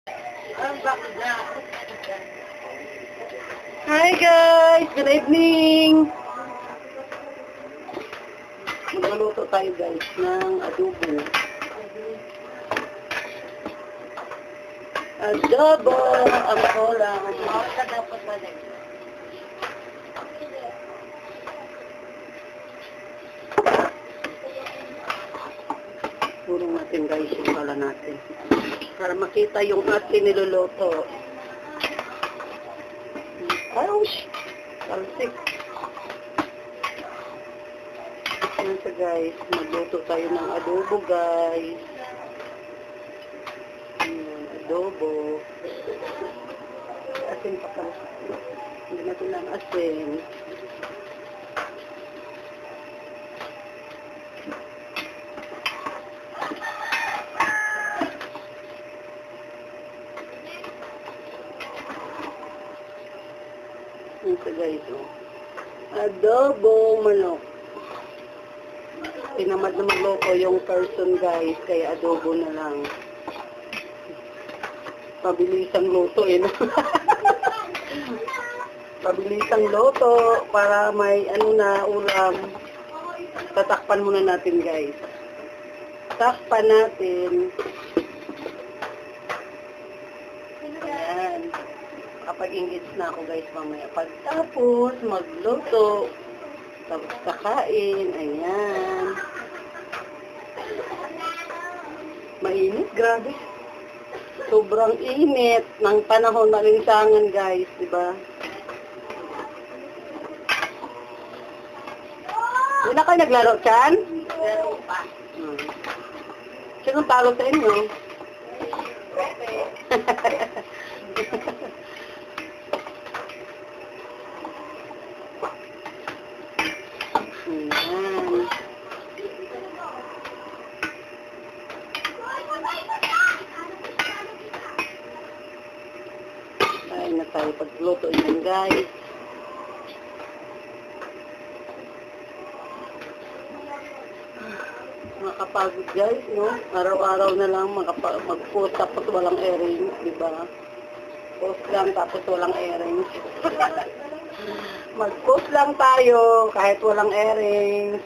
Hi guys! Good evening! Magluluto tayo guys ng adobo. Adobo! Ang kolang. Mawala dapat balik. Turong natin guys yung pala natin. Para makita yung ating niluluto. Ouch! Talsik. Yan siya guys. Magluto tayo ng adobo guys. Ayan, adobo. Asin pa pala. Hindi natin lang asin. Yan siya guys. Oh. Adobo manok. Tinamad na magluto yung person guys, kaya adobo na lang. Pabilisang luto eh. No? Pabilisang luto para may ano na ulam. Tatakpan muna natin guys. Takpan natin. Ayan. Kapag-ingits na ako guys mamaya. Pagtapos magluto. Tapos kakain. Ayan. Mainit, grabe. Sobrang init ng panahon na linsangan guys, di ba? Hindi na kayo naglaro, Chan? Naglaro pa. Sinong talo sa inyo? Ayan. Kain na tayo pagluto yan guys. Makapagod guys, no? Araw-araw na lang mag-post tapos walang earrings, di ba? Post lang tapos walang earrings. Mag-post lang tayo kahit walang earrings.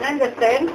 Understand?